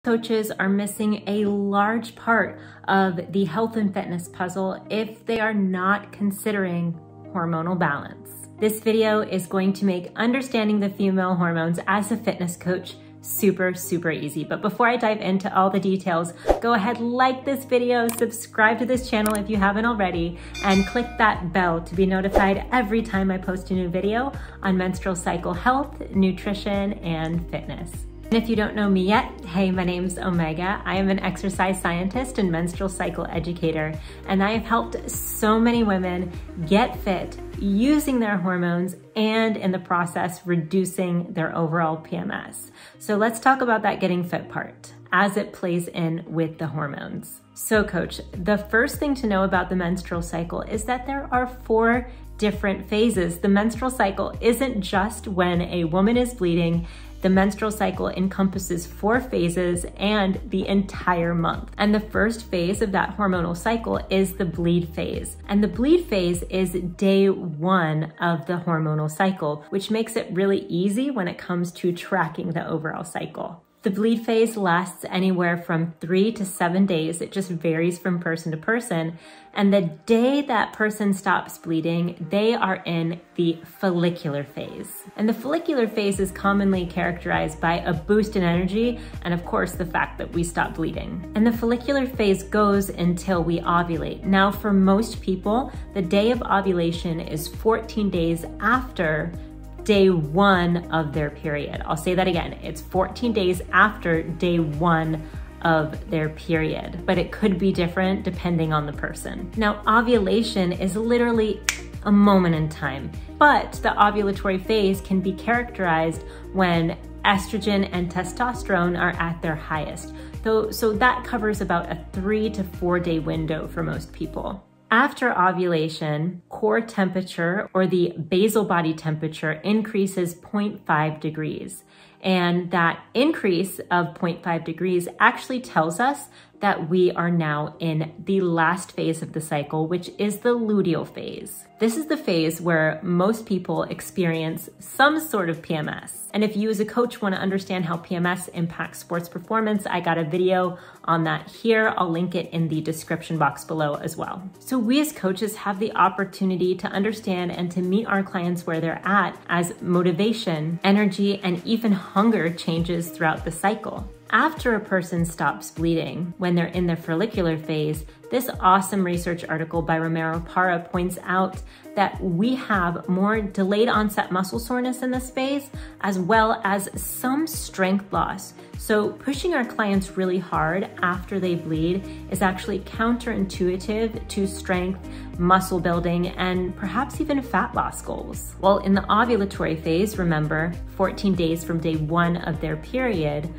Coaches are missing a large part of the health and fitness puzzle if they are not considering hormonal balance. This video is going to make understanding the female hormones as a fitness coach super easy. But before I dive into all the details, go ahead, like this video, subscribe to this channel if you haven't already, and click that bell to be notified every time I post a new video on menstrual cycle health, nutrition, and fitness. And if you don't know me yet, hey, my name's Omega. I am an exercise scientist and menstrual cycle educator, and I have helped so many women get fit using their hormones and in the process reducing their overall PMS. So let's talk about that getting fit part as it plays in with the hormones. So coach, the first thing to know about the menstrual cycle is that there are 4 different phases. The menstrual cycle isn't just when a woman is bleeding. The menstrual cycle encompasses 4 phases and the entire month. And the first phase of that hormonal cycle is the bleed phase. And the bleed phase is day 1 of the hormonal cycle, which makes it really easy when it comes to tracking the overall cycle. The bleed phase lasts anywhere from 3 to 7 days. It just varies from person to person. And the day that person stops bleeding, they are in the follicular phase. And the follicular phase is commonly characterized by a boost in energy and of course the fact that we stop bleeding. And the follicular phase goes until we ovulate. Now for most people, the day of ovulation is 14 days after day 1 of their period. I'll say that again. It's 14 days after day 1 of their period, but it could be different depending on the person. Now, ovulation is literally a moment in time, but the ovulatory phase can be characterized when estrogen and testosterone are at their highest. So that covers about a 3 to 4 day window for most people. After ovulation, core temperature or the basal body temperature increases 0.5 degrees. And that increase of 0.5 degrees actually tells us that we are now in the last phase of the cycle, which is the luteal phase. This is the phase where most people experience some sort of PMS. And if you as a coach want to understand how PMS impacts sports performance, I got a video on that here. I'll link it in the description box below as well. So we as coaches have the opportunity to understand and to meet our clients where they're at as motivation, energy, and even hunger changes throughout the cycle. After a person stops bleeding, when they're in the follicular phase, this awesome research article by Romero Parra points out that we have more delayed onset muscle soreness in this phase, as well as some strength loss. So pushing our clients really hard after they bleed is actually counterintuitive to strength, muscle building, and perhaps even fat loss goals. While in the ovulatory phase, remember, 14 days from day 1 of their period,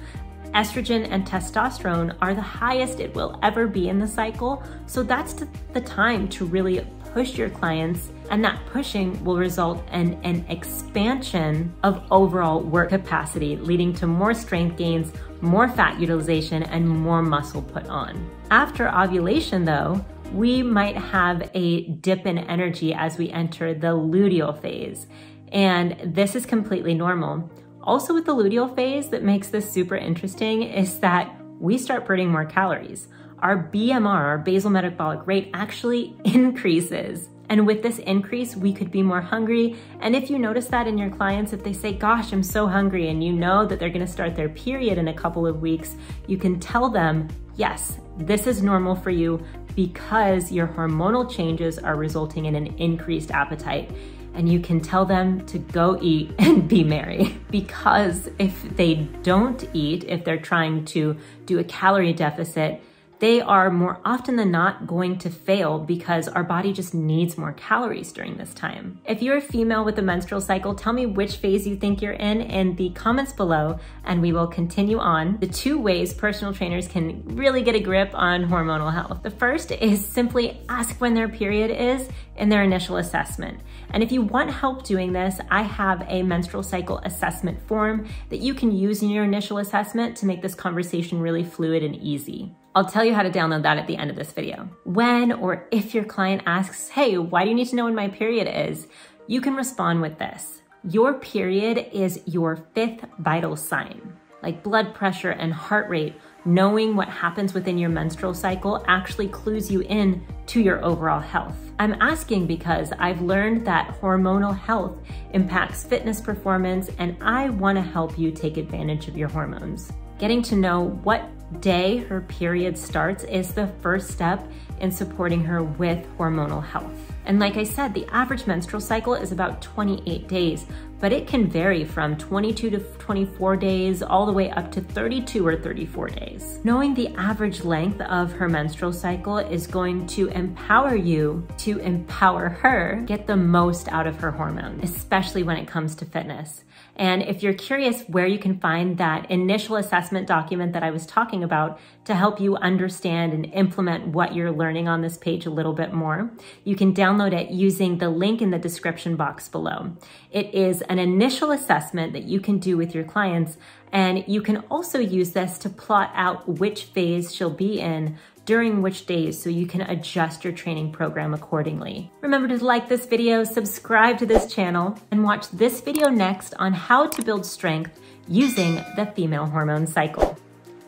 estrogen and testosterone are the highest it will ever be in the cycle. So that's the time to really push your clients, and that pushing will result in an expansion of overall work capacity, leading to more strength gains, more fat utilization, and more muscle put on. After ovulation though, we might have a dip in energy as we enter the luteal phase. And this is completely normal. Also with the luteal phase, that makes this super interesting is that we start burning more calories. Our BMR, our basal metabolic rate, actually increases. And with this increase, we could be more hungry. And if you notice that in your clients, if they say, gosh, I'm so hungry, and you know that they're gonna start their period in a couple of weeks, you can tell them, yes, this is normal for you because your hormonal changes are resulting in an increased appetite. And you can tell them to go eat and be merry. Because if they don't eat, if they're trying to do a calorie deficit, they are more often than not going to fail because our body just needs more calories during this time. If you're a female with a menstrual cycle, tell me which phase you think you're in the comments below, and we will continue on. The 2 ways personal trainers can really get a grip on hormonal health. The first is simply ask when their period is in their initial assessment. And if you want help doing this, I have a menstrual cycle assessment form that you can use in your initial assessment to make this conversation really fluid and easy. I'll tell you how to download that at the end of this video. When or if your client asks, hey, why do you need to know when my period is? You can respond with this. Your period is your 5th vital sign. Like blood pressure and heart rate, knowing what happens within your menstrual cycle actually clues you in to your overall health. I'm asking because I've learned that hormonal health impacts fitness performance, and I want to help you take advantage of your hormones. Getting to know what day her period starts is the first step in supporting her with hormonal health. And like I said, the average menstrual cycle is about 28 days, but it can vary from 22 to 24 days all the way up to 32 or 34 days. Knowing the average length of her menstrual cycle is going to empower you to empower her get the most out of her hormones, especially when it comes to fitness. And if you're curious where you can find that initial assessment document that I was talking about to help you understand and implement what you're learning on this page a little bit more, you can download it using the link in the description box below. It is an initial assessment that you can do with your clients, and you can also use this to plot out which phase she'll be in during which days, so you can adjust your training program accordingly. Remember to like this video, subscribe to this channel, and watch this video next on how to build strength using the female hormone cycle.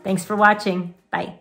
Thanks for watching. Bye.